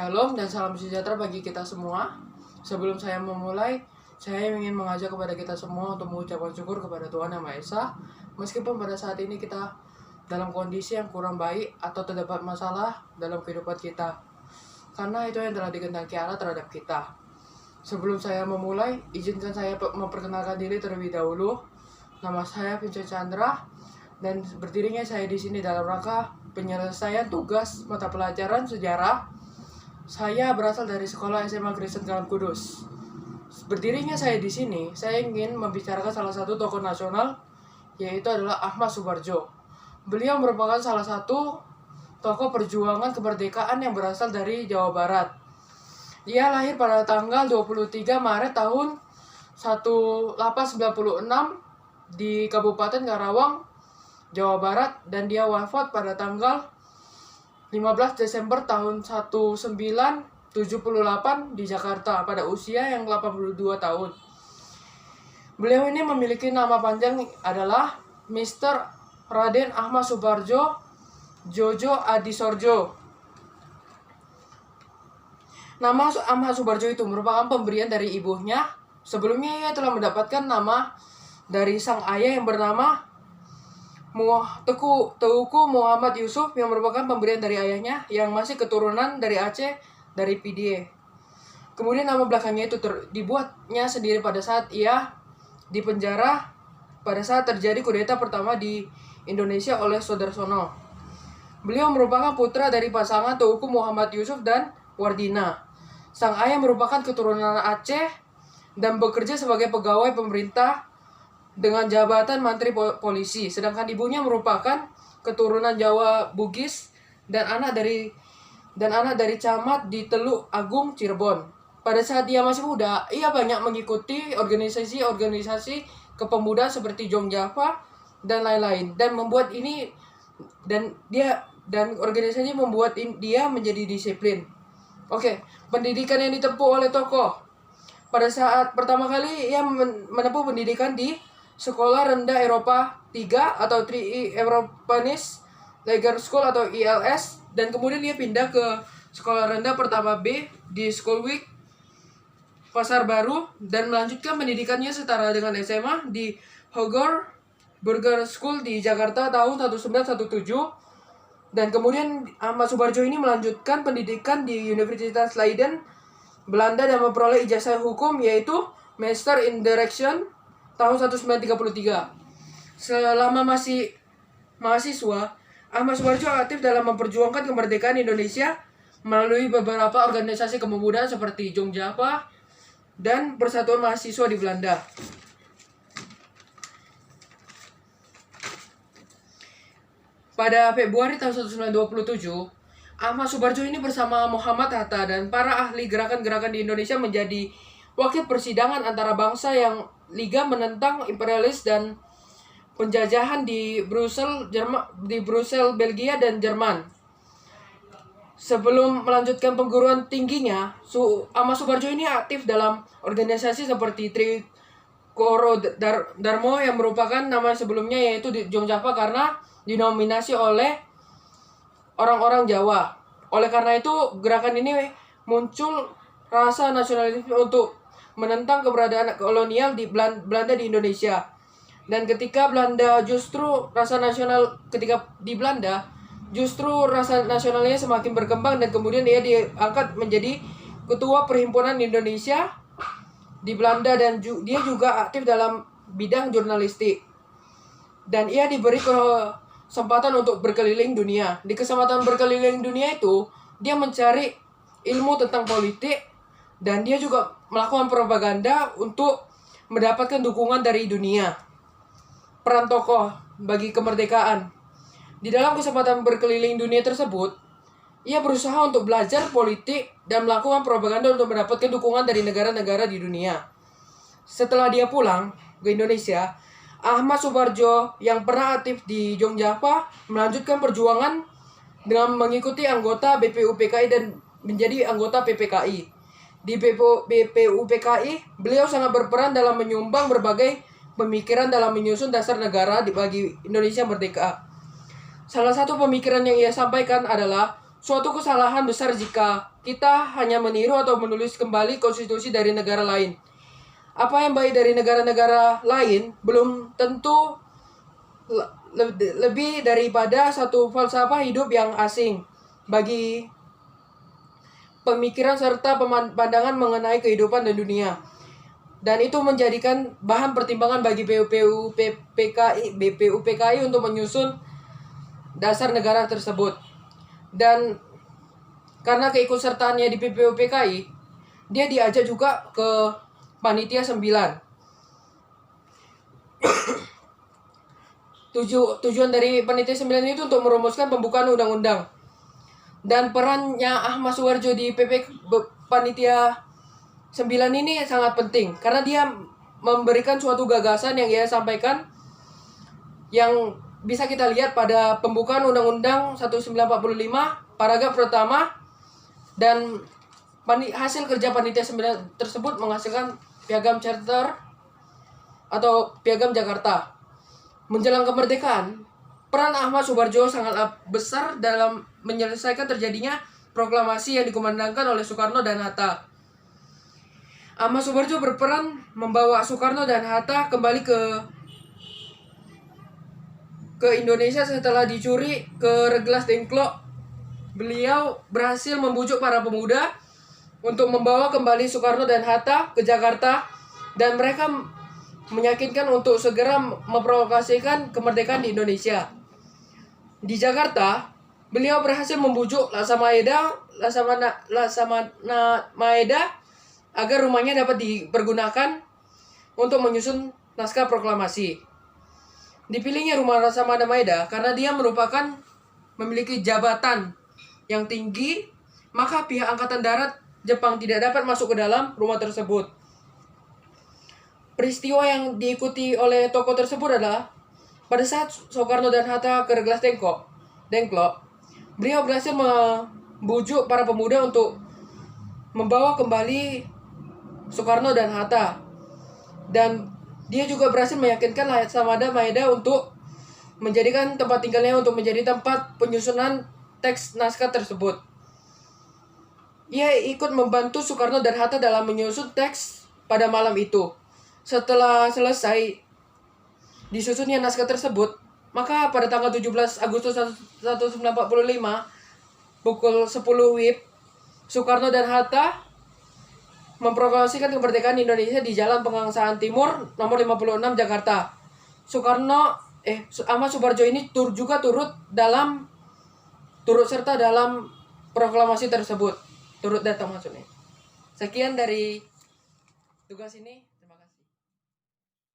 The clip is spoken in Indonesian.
Shalom dan salam sejahtera bagi kita semua. Sebelum saya memulai, saya ingin mengajak kepada kita semua untuk mengucapkan syukur kepada Tuhan Yang Maha Esa. Meskipun pada saat ini kita dalam kondisi yang kurang baik atau terdapat masalah dalam kehidupan kita, karena itu yang telah dikehendaki Allah terhadap kita. Sebelum saya memulai, izinkan saya memperkenalkan diri terlebih dahulu. Nama saya Vincent Chandra dan berdirinya saya di sini dalam rangka penyelesaian tugas mata pelajaran sejarah. Saya berasal dari sekolah SMA Kristen Kalam Kudus. Berdirinya saya di sini, saya ingin membicarakan salah satu tokoh nasional, yaitu adalah Ahmad Subarjo. Beliau merupakan salah satu tokoh perjuangan kemerdekaan yang berasal dari Jawa Barat. Ia lahir pada tanggal 23 Maret tahun 1896 di Kabupaten Karawang, Jawa Barat, dan dia wafat pada tanggal 15 Desember tahun 1978 di Jakarta pada usia yang 82 tahun. Beliau ini memiliki nama panjang adalah Mr. Raden Ahmad Subarjo Jojo Adisorjo. Nama Ahmad Subarjo itu merupakan pemberian dari ibunya. Sebelumnya ia telah mendapatkan nama dari sang ayah yang bernama Teuku Muhammad Yusuf, yang merupakan pemberian dari ayahnya yang masih keturunan dari Aceh, dari Pidie. Kemudian nama belakangnya itu dibuatnya sendiri pada saat ia dipenjara pada saat terjadi kudeta pertama di Indonesia oleh Soedarsono. Beliau merupakan putra dari pasangan Teuku Muhammad Yusuf dan Wardina. Sang ayah merupakan keturunan Aceh dan bekerja sebagai pegawai pemerintah dengan jabatan Mantri Polisi, sedangkan ibunya merupakan keturunan Jawa Bugis dan anak dari camat di Teluk Agung, Cirebon. Pada saat dia masih muda, ia banyak mengikuti organisasi kepemudaan seperti Jong Java dan lain-lain, dan organisasi membuat dia menjadi disiplin. Pendidikan yang ditempuh oleh tokoh. Pada saat pertama kali ia menempuh pendidikan di Sekolah Rendah Eropa 3 atau 3 Europeanist Lager School atau ILS, dan kemudian dia pindah ke Sekolah Rendah Pertama B di Schoolwick Pasar Baru dan melanjutkan pendidikannya setara dengan SMA di Hogor Burger School di Jakarta tahun 1917. Dan kemudian Ahmad Subarjo ini melanjutkan pendidikan di Universitas Leiden, Belanda, dan memperoleh ijazah hukum yaitu Master in Direction tahun 1933. Selama masih mahasiswa, Ahmad Subarjo aktif dalam memperjuangkan kemerdekaan Indonesia melalui beberapa organisasi kepemudaan seperti Jong Java dan Persatuan Mahasiswa di Belanda. Pada Februari tahun 1927, Ahmad Subarjo ini bersama Muhammad Hatta dan para ahli gerakan-gerakan di Indonesia menjadi wakil persidangan antara bangsa yang Liga menentang imperialis dan penjajahan di Brussel, Belgia dan Jerman. Sebelum melanjutkan perguruan tingginya, Ahmad Subarjo ini aktif dalam organisasi seperti Trikoro Darmo yang merupakan nama sebelumnya yaitu Jong Java karena dinominasi oleh orang-orang Jawa. Oleh karena itu, gerakan ini muncul rasa nasionalisme untuk menentang keberadaan kolonial di Belanda di Indonesia. Dan ketika di Belanda justru rasa nasionalnya semakin berkembang, dan kemudian dia diangkat menjadi ketua Perhimpunan Indonesia di Belanda, dan dia juga aktif dalam bidang jurnalistik. Dan ia diberi kesempatan untuk berkeliling dunia. Di kesempatan berkeliling dunia itu, dia mencari ilmu tentang politik, dan dia juga melakukan propaganda untuk mendapatkan dukungan dari dunia. Peran tokoh bagi kemerdekaan. Di dalam kesempatan berkeliling dunia tersebut, ia berusaha untuk belajar politik dan melakukan propaganda untuk mendapatkan dukungan dari negara-negara di dunia. Setelah dia pulang ke Indonesia, Ahmad Subarjo yang pernah aktif di Jong Java melanjutkan perjuangan dengan mengikuti anggota BPUPKI dan menjadi anggota PPKI. Di BPUPKI, beliau sangat berperan dalam menyumbang berbagai pemikiran dalam menyusun dasar negara bagi Indonesia merdeka. Salah satu pemikiran yang ia sampaikan adalah suatu kesalahan besar jika kita hanya meniru atau menulis kembali konstitusi dari negara lain. Apa yang baik dari negara-negara lain belum tentu lebih daripada satu falsafah hidup yang asing bagi pemikiran serta pandangan mengenai kehidupan dan dunia. Dan itu menjadikan bahan pertimbangan bagi BPUPKI untuk menyusun dasar negara tersebut. Dan karena keikutsertaannya di BPUPKI, dia diajak juga ke Panitia 9. Tujuan dari Panitia 9 itu untuk merumuskan pembukaan undang-undang. Dan perannya Ahmad Suwarjo di Panitia 9 ini sangat penting karena dia memberikan suatu gagasan yang ia sampaikan yang bisa kita lihat pada pembukaan Undang-Undang 1945 paragraf pertama, dan hasil kerja Panitia 9 tersebut menghasilkan Piagam Charter atau Piagam Jakarta. Menjelang kemerdekaan, peran Ahmad Suwarjo sangat besar dalam menyelesaikan terjadinya proklamasi yang dikumandangkan oleh Soekarno dan Hatta. Ahmad Suwarjo berperan membawa Soekarno dan Hatta kembali ke Indonesia setelah dicuri ke Reglas Dengklok. Beliau berhasil membujuk para pemuda untuk membawa kembali Soekarno dan Hatta ke Jakarta, dan mereka meyakinkan untuk segera memproklamasikan kemerdekaan di Indonesia. Di Jakarta, beliau berhasil membujuk Laksamana Maeda agar rumahnya dapat dipergunakan untuk menyusun naskah proklamasi. Dipilihnya rumah Laksamana Maeda karena dia memiliki jabatan yang tinggi, maka pihak Angkatan Darat Jepang tidak dapat masuk ke dalam rumah tersebut. Peristiwa yang diikuti oleh tokoh tersebut adalah pada saat Soekarno dan Hatta ke Reglas Dengklok, beliau berhasil membujuk para pemuda untuk membawa kembali Soekarno dan Hatta, dan dia juga berhasil meyakinkan Laksamana Maeda untuk menjadikan tempat tinggalnya untuk menjadi tempat penyusunan teks naskah tersebut. Ia ikut membantu Soekarno dan Hatta dalam menyusun teks pada malam itu. Setelah selesai disusunnya naskah tersebut, maka pada tanggal 17 Agustus 1945 pukul 10 WIB, Soekarno dan Hatta memproklamasikan kemerdekaan Indonesia di Jalan Pegangsaan Timur nomor 56 Jakarta. Ahmad Suwarjo ini turut serta dalam proklamasi tersebut. Turut datang maksudnya. Sekian dari tugas ini.